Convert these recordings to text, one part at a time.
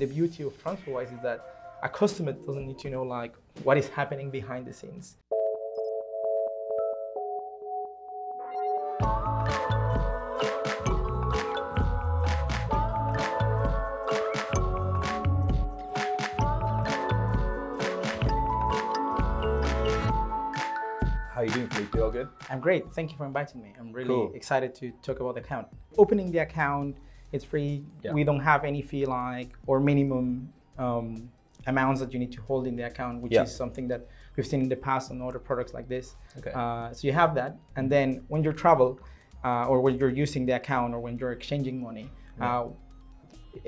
the beauty of TransferWise is that a customer doesn't need to know like what is happening behind the scenes. How are you doing, Felipe? You all good? I'm great. Thank you for inviting me. I'm really Cool. excited to talk about the account. Opening the account, it's free. Yeah. We don't have any fee or minimum amounts that you need to hold in the account, which Yeah. is something that we've seen in the past on other products like this. Okay. So you have that. And then when you travel or when you're using the account or when you're exchanging money,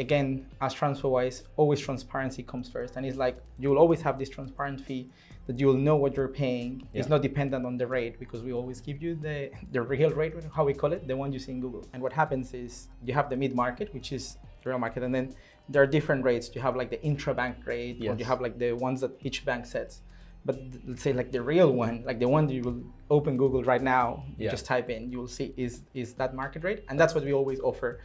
again, as TransferWise, always transparency comes first. And it's like, you'll always have this transparent fee that you'll know what you're paying. Yeah. It's not dependent on the rate because we always give you the real rate, how we call it, the one you see in Google. And what happens is you have the mid-market, which is the real market. And then there are different rates. You have like the intra-bank rate, or Yes. you have like the ones that each bank sets. But let's say like the real one, like the one that you will open Google right now, Yeah. just type in, you will see is that market rate. And that's what we always offer.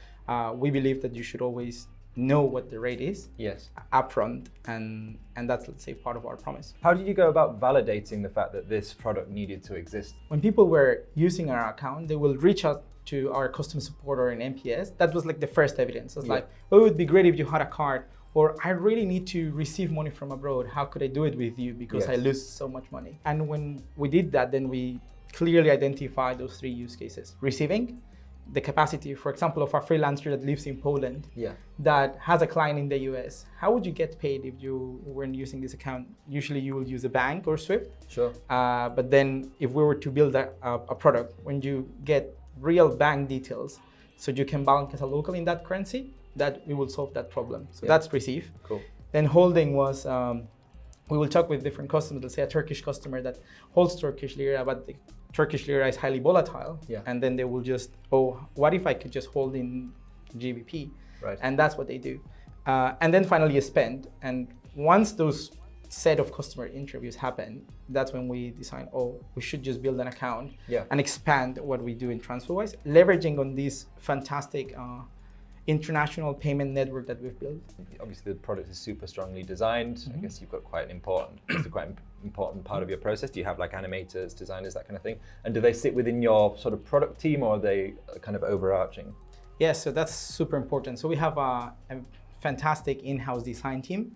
We believe that you should always know what the rate is Yes. upfront, and that's, let's say, part of our promise. How did you go about validating the fact that this product needed to exist? When people were using our account, they will reach out to our customer support or an NPS. That was like the first evidence. It's Yeah. like, oh, it would be great if you had a card, or I really need to receive money from abroad. How could I do it with you? Because I Yes. lose so much money. And when we did that, then we clearly identified those three use cases. Receiving, the capacity, for example, of a freelancer that lives in Poland, Yeah. that has a client in the US. How would you get paid if you weren't using this account? Usually you will use a bank or Swift. Sure. But then if we were to build a product, when you get real bank details, so you can bank as a local in that currency, that we will solve that problem. So Yeah. that's receive. Cool. Then holding was, we will talk with different customers. Let's say a Turkish customer that holds Turkish lira, but the Turkish lira is highly volatile. Yeah. And then they will just, oh, what if I could just hold in GBP? Right. And that's what they do. And then finally a spend. And once those set of customer interviews happen, that's when we decide, oh, we should just build an account Yeah. and expand what we do in TransferWise, leveraging on this fantastic international payment network that we've built. Obviously, the product is super strongly designed. I guess you've got quite an important part of your process. Do you have like animators, designers, that kind of thing? And do they sit within your sort of product team, or are they kind of overarching? Yes, so that's super important. So we have a fantastic in-house design team,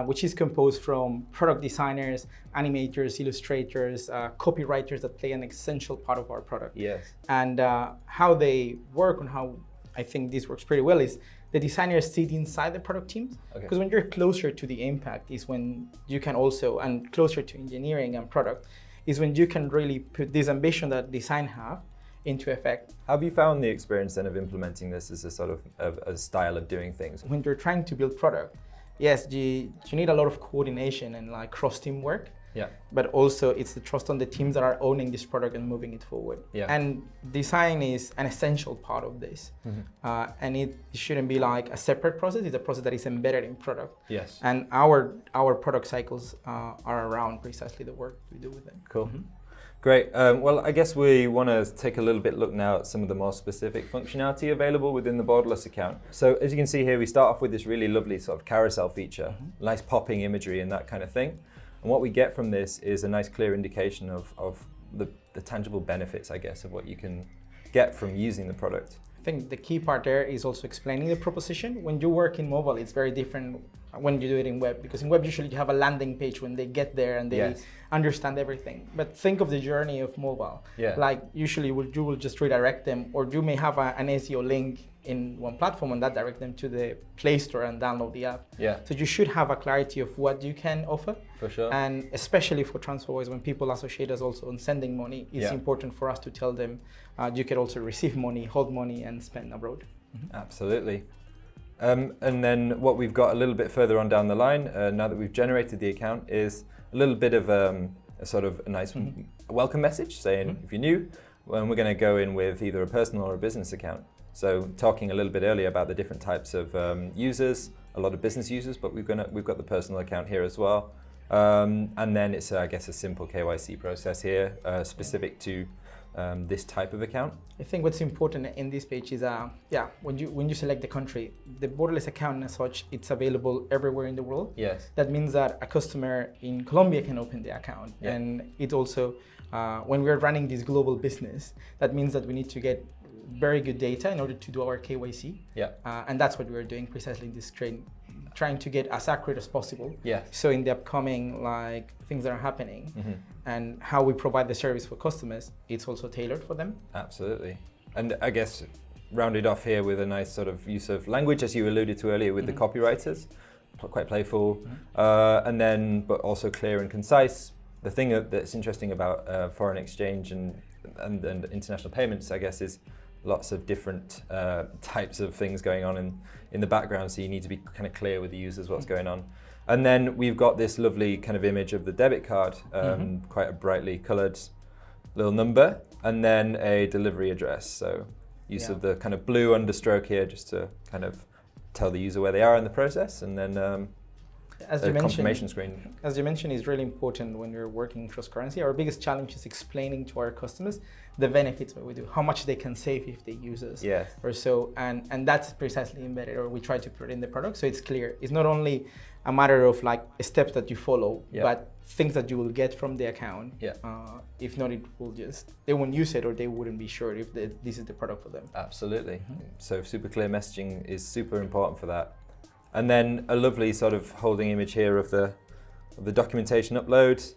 which is composed from product designers, animators, illustrators, copywriters that play an essential part of our product. Yes. And how they work, and how I think this works pretty well, is the designers sit inside the product teams. Okay. Because when you're closer to the impact is when you can also, and closer to engineering and product, is when you can really put this ambition that design have into effect. How have you found the experience then of implementing this as a sort of a style of doing things? When you're trying to build product, yes, you need a lot of coordination and like cross-team work. Yeah. But also it's the trust on the teams that are owning this product and moving it forward. Yeah. And design is an essential part of this. And it shouldn't be like a separate process. It's a process that is embedded in product. Yes. And our product cycles are around precisely the work we do with them. Cool. Great. Well, I guess we want to take a little bit look now at some of the more specific functionality available within the Borderless account. So as you can see here, we start off with this really lovely sort of carousel feature, nice popping imagery and that kind of thing. And what we get from this is a nice clear indication of the tangible benefits, I guess, of what you can get from using the product. I think the key part there is also explaining the proposition. When you work in mobile, it's very different when you do it in web, because in web usually you have a landing page when they get there and they Yes. understand everything. But think of the journey of mobile. Yeah. Like usually you will just redirect them, or you may have an SEO link in one platform and that direct them to the Play Store and download the app. Yeah. So you should have a clarity of what you can offer. For sure. And especially for TransferWise, when people associate us also on sending money, it's Yeah. important for us to tell them you can also receive money, hold money, and spend abroad. Absolutely. And then what we've got a little bit further on down the line, now that we've generated the account, is a little bit of a sort of a nice welcome message saying, if you're new, well, we're going to go in with either a personal or a business account. So talking a little bit earlier about the different types of users, a lot of business users, but we've got the personal account here as well. And then it's, I guess, a simple KYC process here, specific to this type of account? I think what's important in this page is, when you select the country, the borderless account as such, it's available everywhere in the world. Yes. That means that a customer in Colombia can open the account. Yeah. And it also, when we're running this global business, that means that we need to get very good data in order to do our KYC. Yeah. And that's what we're doing precisely in this training, trying to get as accurate as possible. Yeah. So in the upcoming things that are happening and how we provide the service for customers, it's also tailored for them. Absolutely. And I guess rounded off here with a nice sort of use of language, as you alluded to earlier with the copywriters, quite playful, and then but also clear and concise. The thing that's interesting about foreign exchange and international payments, I guess, is lots of different types of things going on in the background, so you need to be kind of clear with the users what's going on. And then we've got this lovely kind of image of the debit card, quite a brightly coloured little number, and then a delivery address. So use of the kind of blue understroke here just to kind of tell the user where they are in the process, and then as the you mentioned, confirmation screen. As you mentioned, is really important when you're working cross-currency. Our biggest challenge is explaining to our customers the benefits of what we do, how much they can save if they use us, Yes. or so, and that's precisely embedded, or we try to put it in the product, so it's clear. It's not only a matter of like steps that you follow, but things that you will get from the account. Yeah. If not, they won't use it, or they wouldn't be sure if this is the product for them. Absolutely. So super clear messaging is super important for that. And then a lovely sort of holding image here of the documentation upload.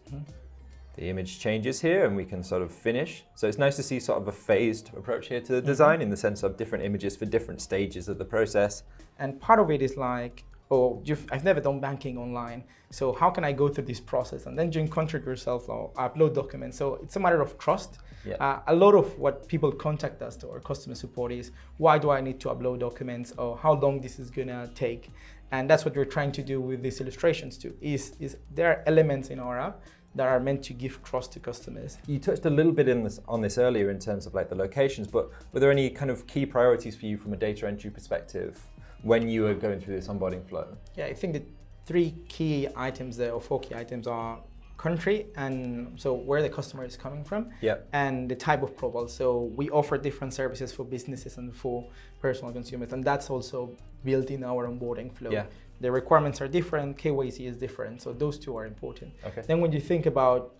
The image changes here and we can sort of finish. So it's nice to see sort of a phased approach here to the design in the sense of different images for different stages of the process. And part of it is like, I've never done banking online, so how can I go through this process? And then you contract yourself or upload documents. So it's a matter of trust. Yeah. A lot of what people contact us to our customer support is, why do I need to upload documents, or how long this is gonna take? And that's what we're trying to do with these illustrations too, is there are elements in our app that are meant to give trust to customers. You touched a little bit on this earlier in terms of like the locations, but were there any kind of key priorities for you from a data entry perspective when you were going through this onboarding flow? Yeah, I think the 3 key items there, or 4 key items, are country, and so where the customer is coming from, and the type of profile. So we offer different services for businesses and for personal consumers, and that's also built in our onboarding flow. Yeah. The requirements are different, KYC is different, so those 2 are important. Okay. Then when you think about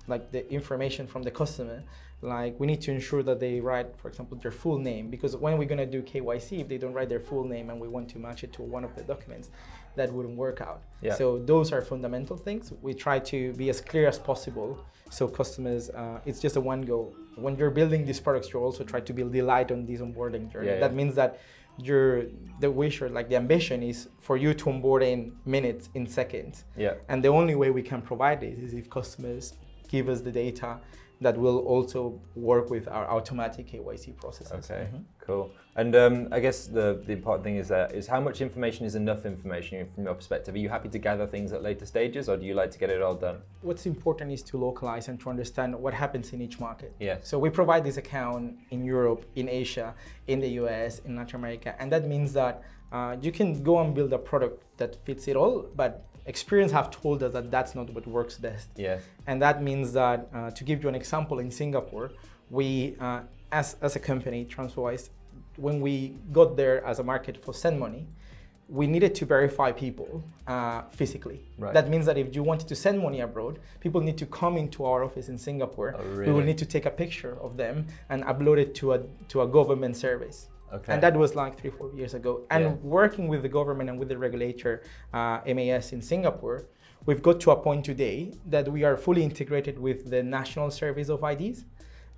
like the information from the customer, like we need to ensure that they write, for example, their full name, because when we're going to do KYC, if they don't write their full name and we want to match it to one of the documents, that wouldn't work out. Yeah. So those are fundamental things. We try to be as clear as possible, so customers, it's just a one go. When you're building these products, you also try to build delight on this onboarding journey. Yeah, that means that the wish, or like the ambition, is for you to onboard in minutes, in seconds. Yeah. And the only way we can provide this is if customers give us the data that will also work with our automatic KYC processes. Okay, cool. And I guess the important thing is how much information is enough information from your perspective? Are you happy to gather things at later stages, or do you like to get it all done? What's important is to localize and to understand what happens in each market. Yes. So we provide this account in Europe, in Asia, in the US, in Latin America, and that means that you can go and build a product that fits it all, but experience have told us that that's not what works best. Yes. And that means that, to give you an example, in Singapore, we, as a company, TransferWise, when we got there as a market for send money, we needed to verify people physically. Right. That means that if you wanted to send money abroad, people need to come into our office in Singapore. Oh, really? We will need to take a picture of them and upload it to a government service. Okay. And that was like 3-4 years ago. And working with the government and with the regulator, MAS in Singapore, we've got to a point today that we are fully integrated with the National Service of IDs.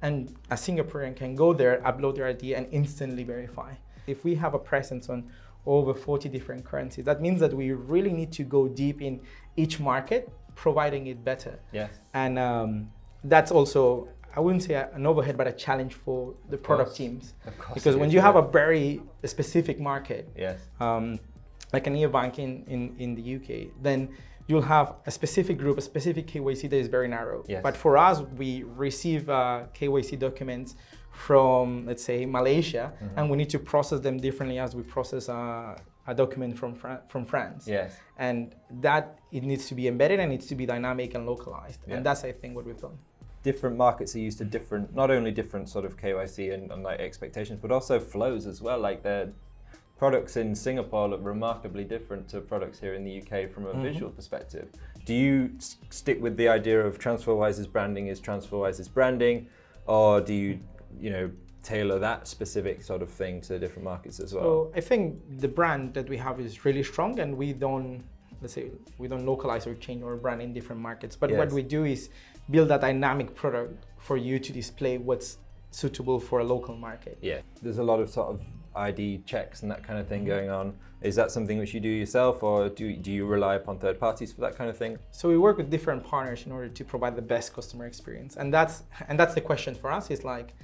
And a Singaporean can go there, upload their ID, and instantly verify. If we have a presence on over 40 different currencies, that means that we really need to go deep in each market, providing it better. Yes. And that's also, I wouldn't say an overhead, but a challenge for the product teams. Of course. Because when you have a very specific market, yes. Like a neobank in the UK, then you'll have a specific group, a specific KYC that is very narrow. Yes. But for us, we receive KYC documents from, let's say, Malaysia, and we need to process them differently as we process a document from France. Yes. And that, it needs to be embedded and needs to be dynamic and localized. Yeah. And that's, I think, what we've done. different markets are used to different, not only different sort of KYC and like expectations, but also flows as well. Like their products in Singapore look remarkably different to products here in the UK from a visual perspective. Do you stick with the idea of TransferWise's branding is TransferWise's branding, or do you, tailor that specific sort of thing to different markets as well? So I think the brand that we have is really strong, and we don't localize or change our brand in different markets. But what we do is build a dynamic product for you to display what's suitable for a local market. Yeah, there's a lot of sort of ID checks and that kind of thing going on. Is that something which you do yourself, or do you rely upon third parties for that kind of thing? So we work with different partners in order to provide the best customer experience, and that's the question for us. Is like,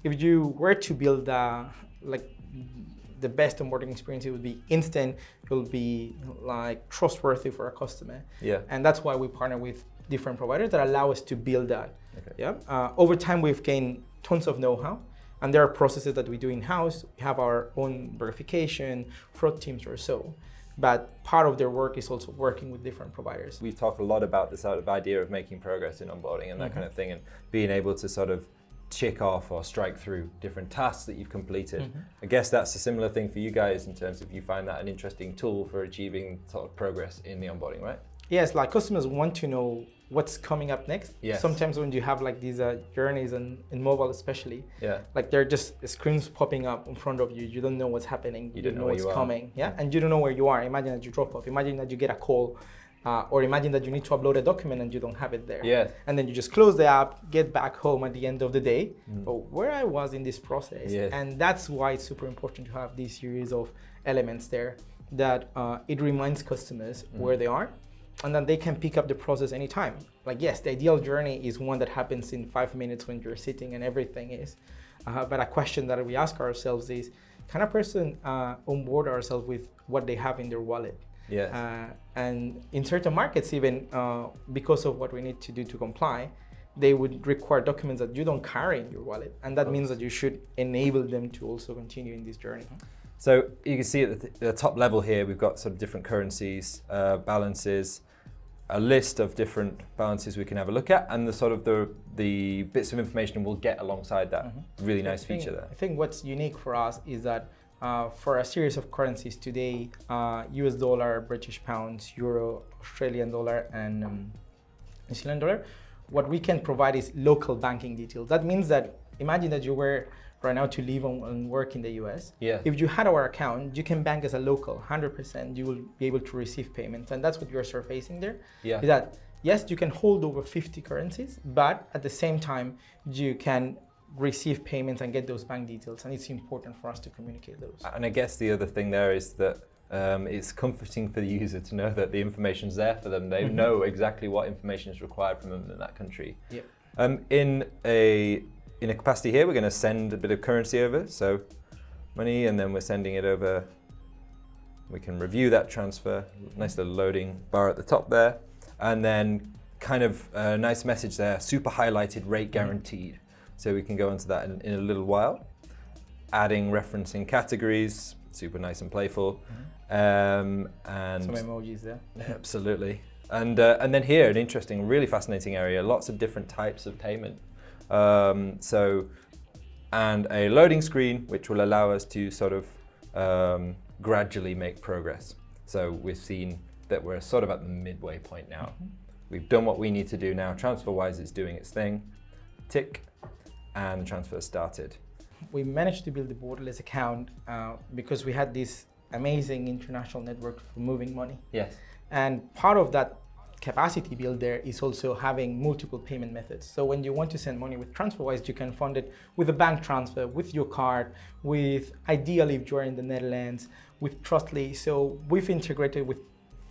if you were to build the best onboarding experience, it would be instant. It will be like trustworthy for a customer. Yeah. And that's why we partner with different providers that allow us to build that. Okay. Yeah. Over time, we've gained tons of know-how. And there are processes that we do in-house. We have our own verification, fraud teams or so. But part of their work is also working with different providers. We've talked a lot about this sort of idea of making progress in onboarding and that kind of thing, and being able to sort of tick off or strike through different tasks that you've completed. I guess that's a similar thing for you guys in terms of you find that an interesting tool for achieving sort of progress in the onboarding, right? Yes, like customers want to know what's coming up next. Yes. Sometimes when you have like these journeys in mobile especially, like there are just screens popping up in front of you. You don't know what's happening. You don't know what's coming. Yeah, and you don't know where you are. Imagine that you drop off. Imagine that you get a call, or imagine that you need to upload a document and you don't have it there. Yes. And then you just close the app, get back home at the end of the day. Oh, where I was in this process. Yes. And that's why it's super important to have this series of elements there that it reminds customers where they are, and then they can pick up the process anytime. Like, yes, the ideal journey is one that happens in 5 minutes when you're sitting and everything is. But a question that we ask ourselves is, can a person onboard ourselves with what they have in their wallet? Yes. And in certain markets, even because of what we need to do to comply, they would require documents that you don't carry in your wallet. And that means that you should enable them to also continue in this journey. So you can see at the top level here, we've got sort of different currencies, balances, a list of different balances we can have a look at, and the sort of the bits of information we'll get alongside that. Really nice feature there. I think what's unique for us is that for a series of currencies today, US dollar, British pounds, euro, Australian dollar, and New Zealand dollar, what we can provide is local banking details. That means that imagine that you were right now to live and work in the US. Yeah. If you had our account, you can bank as a local, 100%. You will be able to receive payments, and that's what you're surfacing there. Yeah. Is that yes, you can hold over 50 currencies, but at the same time, you can receive payments and get those bank details, and it's important for us to communicate those. And I guess the other thing there is that it's comforting for the user to know that the information's there for them. They know exactly what information is required from them in that country. Yeah. In a capacity here, we're going to send a bit of currency over, so money, and then we're sending it over. We can review that transfer, nice little loading bar at the top there, and then kind of a nice message there, super highlighted, rate guaranteed. So we can go into that in a little while. Adding referencing categories, super nice and playful. And some emojis there. Absolutely. And then here, an interesting, really fascinating area, lots of different types of payment. And a loading screen, which will allow us to sort of gradually make progress. So we've seen that we're sort of at the midway point now. We've done what we need to do now. TransferWise is doing its thing. Tick, and the transfer started. We managed to build the borderless account because we had this amazing international network for moving money. Yes. And part of that capacity build there is also having multiple payment methods. So when you want to send money with TransferWise, you can fund it with a bank transfer, with your card, with ideally if you're in the Netherlands, with Trustly. So we've integrated with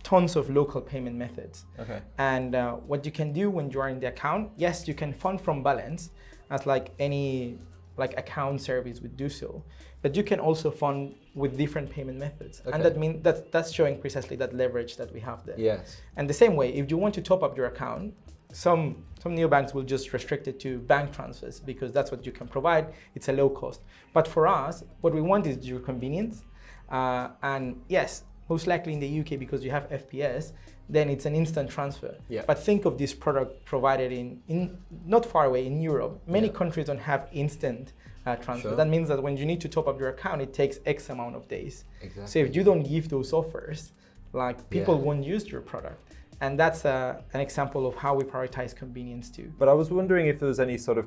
tons of local payment methods. Okay. And what you can do when you are in the account, yes, you can fund from balance as like any account service would do so, but you can also fund with different payment methods. Okay. And that means that's showing precisely that leverage that we have there. Yes. And the same way, if you want to top up your account, some neobanks will just restrict it to bank transfers because that's what you can provide. It's a low cost. But for us, what we want is your convenience. And yes, most likely in the UK, because you have FPS, then it's an instant transfer. Yeah. But think of this product provided in not far away in Europe. Many Yeah. countries don't have instant transfer. Sure. That means that when you need to top up your account, it takes X amount of days. Exactly. So if you don't give those offers, like people Yeah. won't use your product. And that's an example of how we prioritize convenience too. But I was wondering if there was any sort of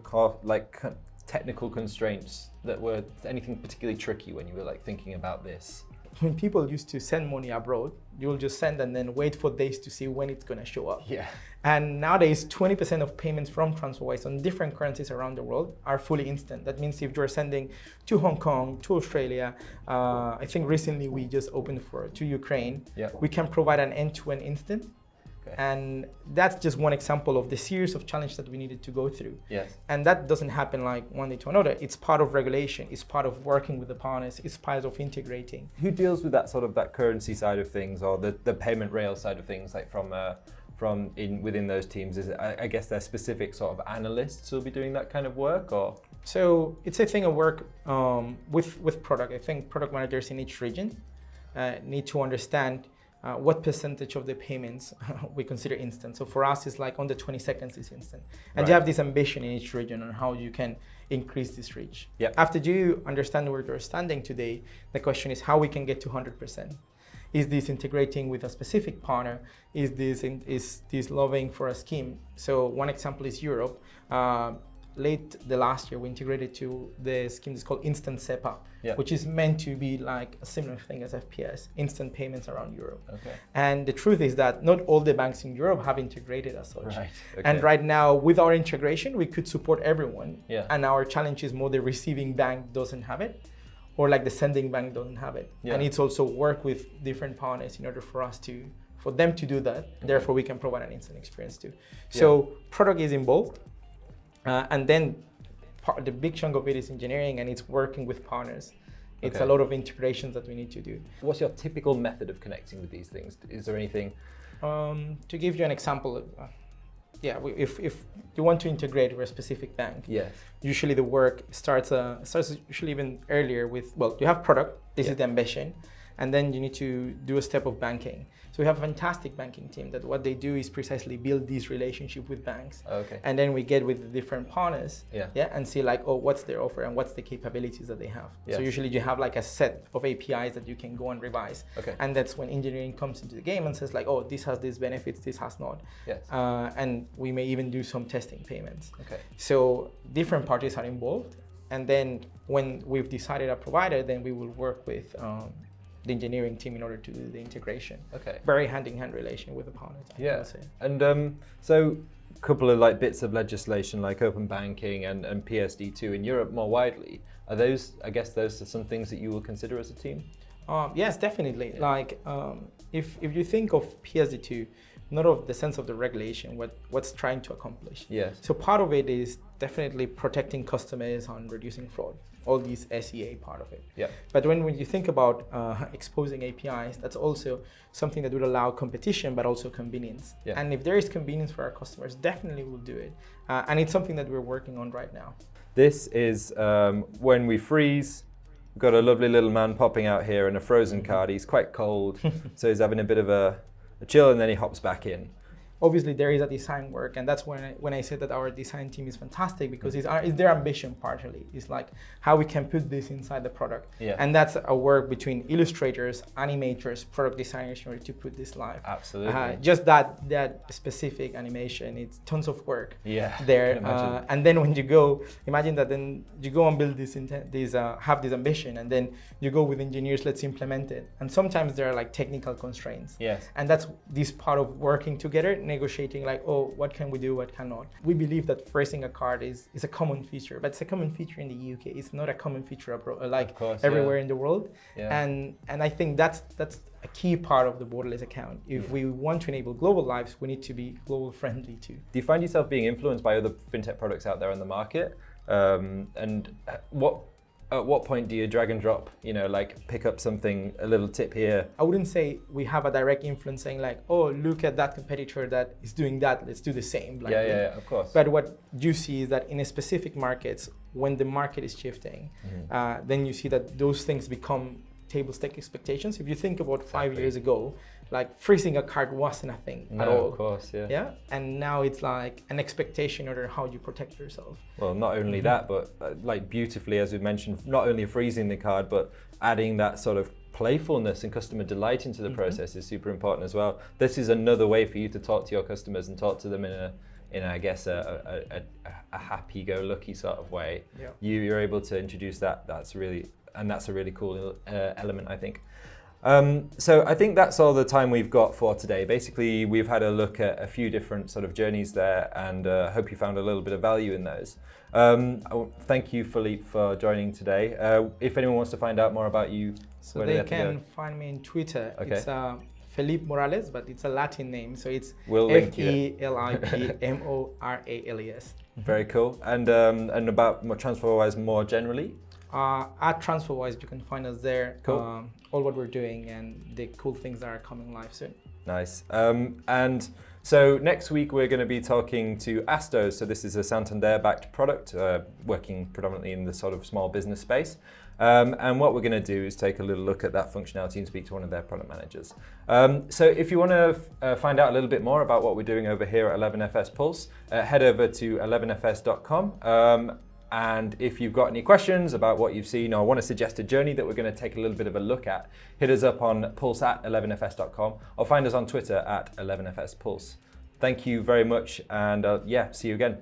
technical constraints that were anything particularly tricky when you were like thinking about this. When people used to send money abroad, you'll just send and then wait for days to see when it's going to show up. Yeah. And nowadays, 20% of payments from TransferWise on different currencies around the world are fully instant. That means if you're sending to Hong Kong, to Australia, I think recently we just opened to Ukraine, Yeah. we can provide an end-to-end instant. Okay. And that's just one example of the series of challenges that we needed to go through. Yes. And that doesn't happen like one day to another. It's part of regulation. It's part of working with the partners. It's part of integrating. Who deals with that currency side of things, or the payment rail side of things, like within those teams? Is it, I guess they're specific sort of analysts who'll be doing that kind of work, or? So it's a thing of work with product. I think product managers in each region need to understand what percentage of the payments we consider instant. So for us, it's like under 20 seconds is instant. And you have this ambition in each region on how you can increase this reach. Yeah. After you understand where you're standing today, the question is how we can get to 100%. Is this integrating with a specific partner? Is this lobbying for a scheme? So one example is Europe. Late the last year, we integrated to the scheme that's called Instant SEPA, Yeah. which is meant to be like a similar thing as FPS, instant payments around Europe. Okay. And the truth is that not all the banks in Europe have integrated as such. Right. Okay. And right now, with our integration, we could support everyone. Yeah. And our challenge is more the receiving bank doesn't have it, or like the sending bank doesn't have it. Yeah. And it's also work with different partners in order for them to do that. Therefore, we can provide an instant experience too. So product is involved. And then the big chunk of it is engineering, and it's working with partners. It's Okay. a lot of integrations that we need to do. What's your typical method of connecting with these things? Is there anything? To give you an example, if you want to integrate with a specific bank, Yes. usually the work starts usually even earlier with, well, you have product, this is the ambition, and then you need to do a step of banking. So we have a fantastic banking team that what they do is precisely build this relationship with banks. Okay. And then we get with the different partners, Yeah. and see like, oh, what's their offer and what's the capabilities that they have. Yes. So usually you have like a set of APIs that you can go and revise. Okay. And that's when engineering comes into the game and says like, oh, this has these benefits, this has not. Yes. And we may even do some testing payments. Okay. So different parties are involved. And then when we've decided a provider, then we will work with the engineering team in order to do the integration. Okay. Very hand-in-hand relation with the partners. I would say. And so a couple of like bits of legislation like open banking and PSD2 in Europe more widely. Are those, I guess those are some things that you will consider as a team? Yes, definitely. Like if you think of PSD2, not of the sense of the regulation, what's trying to accomplish. Yes. So part of it is definitely protecting customers and reducing fraud. All these SEA part of it. Yeah. But when you think about exposing APIs, that's also something that would allow competition, but also convenience. Yeah. And if there is convenience for our customers, definitely we'll do it. And it's something that we're working on right now. This is when we freeze. We've got a lovely little man popping out here in a frozen card. He's quite cold, so he's having a bit of a chill, and then he hops back in. Obviously, there is a design work, and that's when I said that our design team is fantastic, because it's their ambition partially. It's like how we can put this inside the product. Yeah. And that's a work between illustrators, animators, product designers in order to put this live. Absolutely. Just that specific animation, it's tons of work Yeah, there. I can imagine. And then when you go, imagine that then you go and build have this ambition, and then you go with engineers, let's implement it. And sometimes there are like technical constraints. Yes. And that's this part of working together, negotiating like, oh, what can we do, what cannot. We believe that freezing a card is a common feature, but it's a common feature in the UK. It's not a common feature abroad, like course, everywhere in the world. Yeah. And I think that's a key part of the borderless account. If we want to enable global lives, we need to be global friendly too. Do you find yourself being influenced by other fintech products out there on the market? And at what point do you drag and drop, like pick up something, a little tip here? I wouldn't say we have a direct influence saying like, oh, look at that competitor that is doing that, let's do the same. Yeah, of course. But what you see is that in a specific markets, when the market is shifting, then you see that those things become table stake expectations. If you think about 5 Exactly. years ago, like freezing a card wasn't a thing No, at all. of course, yeah. Yeah, and now it's like an expectation or how you protect yourself. Well, not only that, but like beautifully, as we mentioned, not only freezing the card, but adding that sort of playfulness and customer delight into the process is super important as well. This is another way for you to talk to your customers and talk to them in I guess a happy-go-lucky sort of way. Yeah. You're able to introduce that. That's a really cool element, I think. So I think that's all the time we've got for today. Basically, we've had a look at a few different sort of journeys there, and hope you found a little bit of value in those. Thank you, Philippe, for joining today. If anyone wants to find out more about you, So where do they have to go? can find me in Twitter. Okay. It's Felipe Morales, but it's a Latin name, so it's We'll link it. FELIPMORALES. Very cool. And about TransferWise more generally? At TransferWise, you can find us there. Cool. All what we're doing and the cool things that are coming live soon. Nice. And so next week we're going to be talking to Astos. So this is a Santander-backed product, working predominantly in the sort of small business space. And what we're going to do is take a little look at that functionality and speak to one of their product managers. So if you want to find out a little bit more about what we're doing over here at 11FS Pulse, head over to 11fs.com. And if you've got any questions about what you've seen or want to suggest a journey that we're going to take a little bit of a look at, hit us up on pulse@11fs.com or find us on Twitter at 11fspulse. Thank you very much, and see you again.